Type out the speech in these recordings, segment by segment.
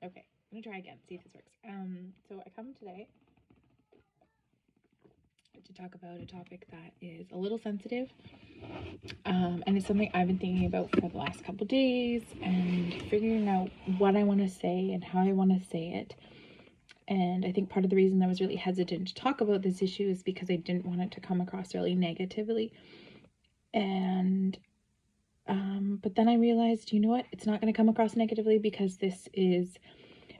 Okay, I'm gonna try again, see if this works. So I come today to talk about a topic that is a little sensitive, and it's something I've been thinking about for the last couple days and figuring out what I want to say and how I want to say it. And I think part of the reason I was really hesitant to talk about this issue is because I didn't want it to come across really negatively. And but then I realized, you know what, it's not going to come across negatively because this is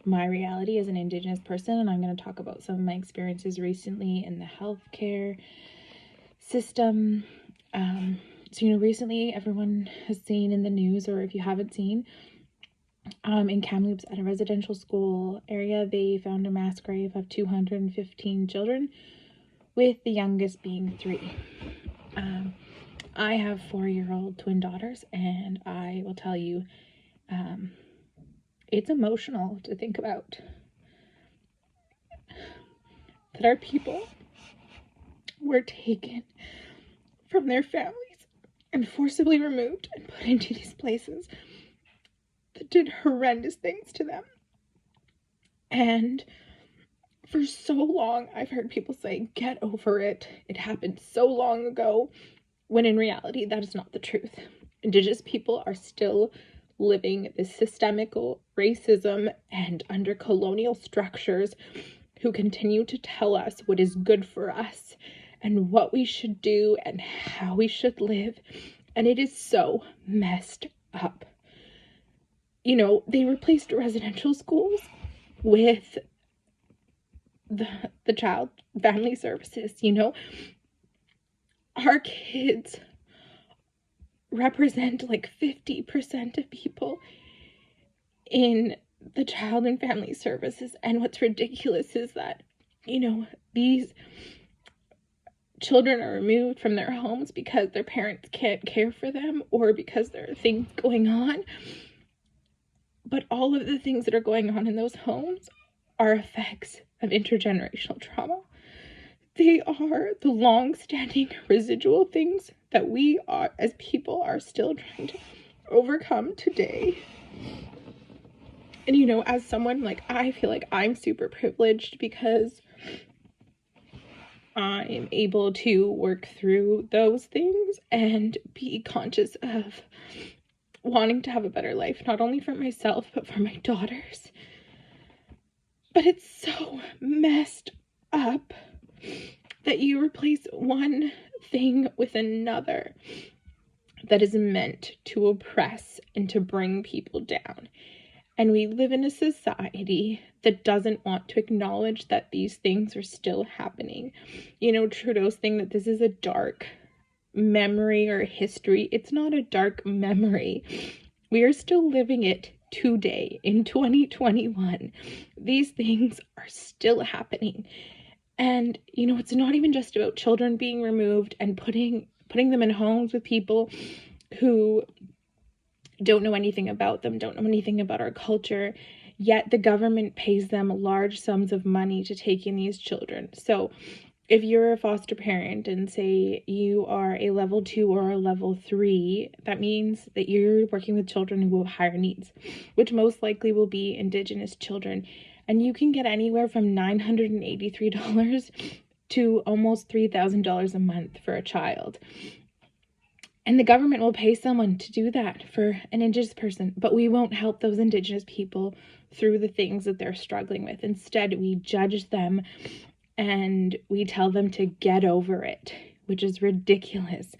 my reality as an Indigenous person, and I'm going to talk about some of my experiences recently in the healthcare system. So, recently everyone has seen in the news, or if you haven't seen, in Kamloops at a residential school area, they found a mass grave of 215 children, with the youngest being 3. I have 4-year-old twin daughters, and I will tell you, it's emotional to think about that our people were taken from their families and forcibly removed and put into these places that did horrendous things to them. And for so long, I've heard people say, get over it. It happened so long ago, when in reality, that is not the truth. Indigenous people are still living this systemical racism and under colonial structures who continue to tell us what is good for us and what we should do and how we should live. And it is so messed up. They replaced residential schools with the child family services. Our kids represent like 50% of people in the child and family services. And what's ridiculous is that, these children are removed from their homes because their parents can't care for them or because there are things going on. But all of the things that are going on in those homes are effects of intergenerational trauma. They are the long-standing residual things that we are, as people, are still trying to overcome today. And, as someone, I feel like I'm super privileged because I'm able to work through those things and be conscious of wanting to have a better life, not only for myself, but for my daughters. But it's so messed up that you replace one thing with another that is meant to oppress and to bring people down. And we live in a society that doesn't want to acknowledge that these things are still happening. Trudeau's thing that this is a dark memory or history. It's not a dark memory. We are still living it today in 2021. These things are still happening. And, it's not even just about children being removed and putting them in homes with people who don't know anything about them, don't know anything about our culture, yet the government pays them large sums of money to take in these children. So if you're a foster parent and say you are a level 2 or a level 3, that means that you're working with children who have higher needs, which most likely will be Indigenous children. And you can get anywhere from $983 to almost $3,000 a month for a child. And the government will pay someone to do that for an Indigenous person, but we won't help those Indigenous people through the things that they're struggling with. Instead, we judge them and we tell them to get over it, which is ridiculous.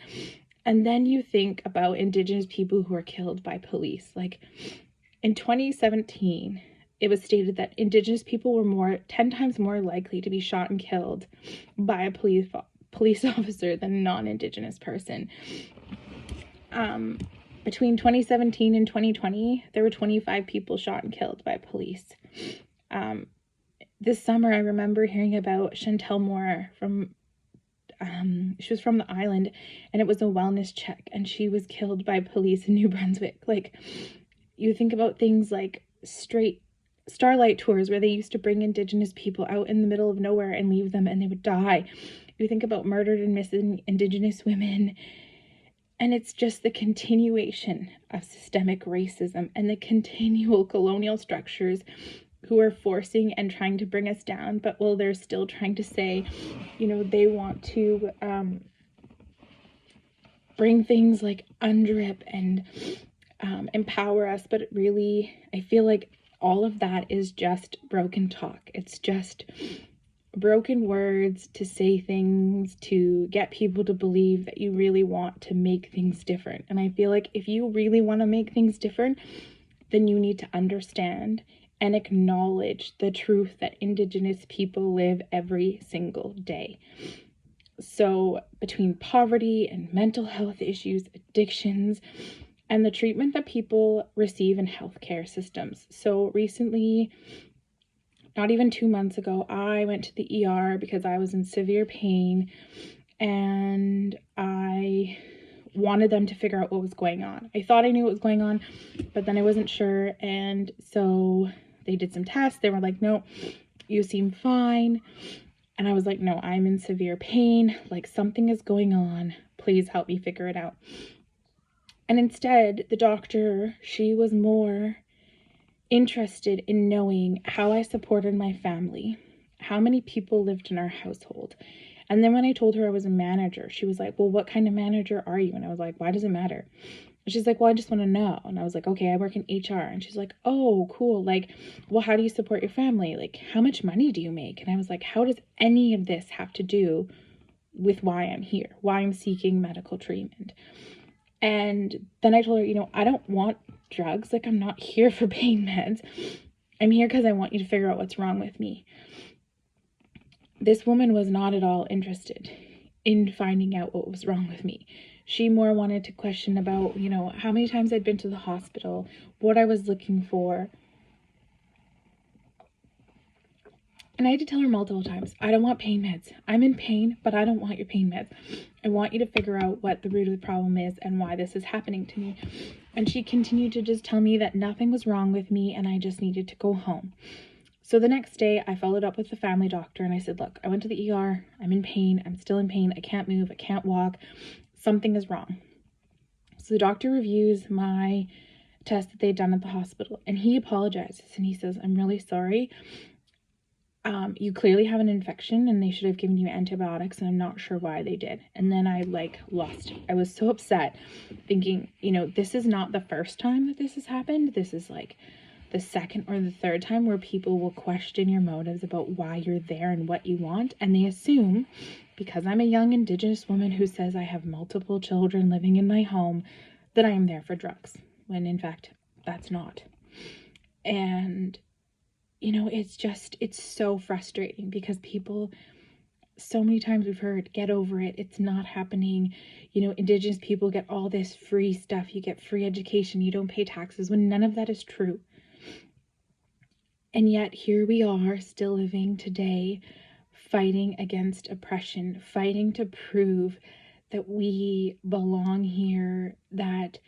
And then you think about Indigenous people who are killed by police. Like in 2017, it was stated that Indigenous people were 10 times more likely to be shot and killed by a police officer than a non-Indigenous person. Between 2017 and 2020, there were 25 people shot and killed by police. This summer, I remember hearing about Chantel Moore she was from the island, and it was a wellness check, and she was killed by police in New Brunswick. Like, you think about things like straight starlight tours where they used to bring Indigenous people out in the middle of nowhere and leave them and they would die. You think about murdered and missing Indigenous women And it's just the continuation of systemic racism and the continual colonial structures who are forcing and trying to bring us down. But while they're still trying to say, they want to bring things like UNDRIP and empower us. But really, I feel like all of that is just broken talk. It's just broken words to say things to get people to believe that you really want to make things different. And I feel like if you really want to make things different, then you need to understand and acknowledge the truth that Indigenous people live every single day. So between poverty and mental health issues, addictions, and the treatment that people receive in healthcare systems. So recently, not even 2 months ago, I went to the ER because I was in severe pain and I wanted them to figure out what was going on. I thought I knew what was going on, but then I wasn't sure. And so they did some tests. They were like, no, you seem fine. And I was like, no, I'm in severe pain. Like something is going on. Please help me figure it out. And instead, the doctor, she was more interested in knowing how I supported my family, how many people lived in our household. And then when I told her I was a manager, she was like, well, what kind of manager are you? And I was like, why does it matter? And she's like, well, I just want to know. And I was like, okay, I work in HR. And she's like, oh, cool. Like, well, how do you support your family? Like, how much money do you make? And I was like, how does any of this have to do with why I'm here, why I'm seeking medical treatment? And then I told her, I don't want drugs. Like, I'm not here for pain meds. I'm here because I want you to figure out what's wrong with me. This woman was not at all interested in finding out what was wrong with me. She more wanted to question about, how many times I'd been to the hospital, what I was looking for. And I had to tell her multiple times, I don't want pain meds. I'm in pain, but I don't want your pain meds. I want you to figure out what the root of the problem is and why this is happening to me. And she continued to just tell me that nothing was wrong with me and I just needed to go home. So the next day I followed up with the family doctor and I said, look, I went to the ER. I'm in pain. I'm still in pain. I can't move. I can't walk. Something is wrong. So the doctor reviews my test that they'd done at the hospital and he apologizes and he says, I'm really sorry. You clearly have an infection and they should have given you antibiotics and I'm not sure why they did. And then I lost it. I was so upset thinking, this is not the first time that this has happened. This is like the second or the third time where people will question your motives about why you're there and what you want. And they assume because I'm a young Indigenous woman who says I have multiple children living in my home that I am there for drugs, when in fact that's not. And it's so frustrating because people, so many times we've heard, get over it. It's not happening. Indigenous people get all this free stuff. You get free education. You don't pay taxes, when none of that is true. And yet here we are still living today, fighting against oppression, fighting to prove that we belong here, that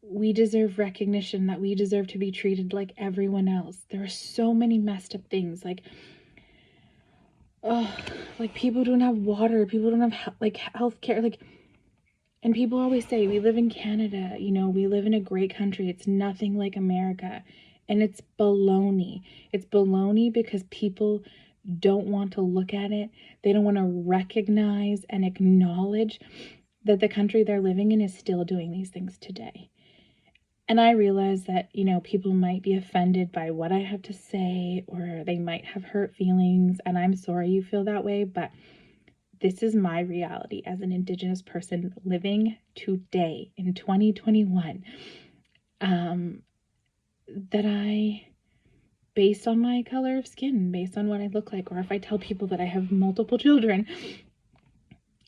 we deserve recognition, that we deserve to be treated like everyone else. There are so many messed up things, like people don't have water, people don't have healthcare, and people always say we live in Canada, we live in a great country, it's nothing like America, and it's baloney. It's baloney because people don't want to look at it. They don't want to recognize and acknowledge that the country they're living in is still doing these things today. And I realize that, people might be offended by what I have to say, or they might have hurt feelings, and I'm sorry you feel that way, but this is my reality as an Indigenous person living today in 2021, that I, based on my color of skin, based on what I look like, or if I tell people that I have multiple children,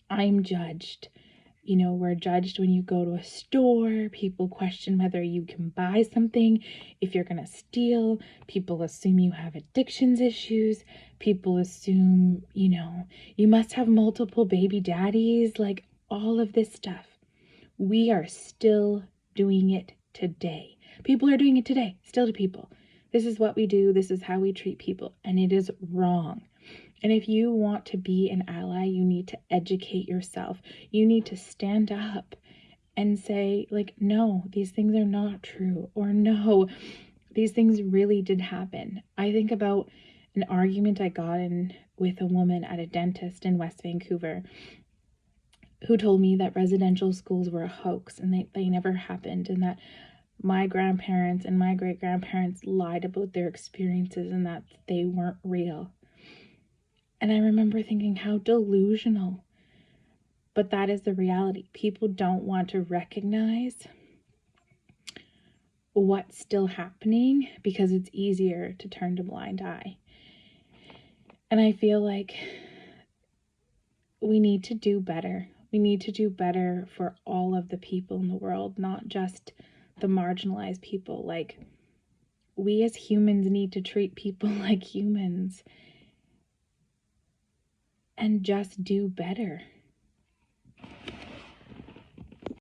I'm judged. We're judged when you go to a store. People question whether you can buy something. If you're going to steal, people assume you have addictions issues. People assume, you must have multiple baby daddies, like all of this stuff. We are still doing it today. People are doing it today, still to people. This is what we do. This is how we treat people. And it is wrong. And if you want to be an ally, you need to educate yourself. You need to stand up and say, like, no, these things are not true, or no, these things really did happen. I think about an argument I got in with a woman at a dentist in West Vancouver who told me that residential schools were a hoax and they never happened, and that my grandparents and my great-grandparents lied about their experiences and that they weren't real. And I remember thinking, how delusional. But that is the reality. People don't want to recognize what's still happening because it's easier to turn a blind eye. And I feel like we need to do better. We need to do better for all of the people in the world, not just the marginalized people. Like, we as humans need to treat people like humans and just do better.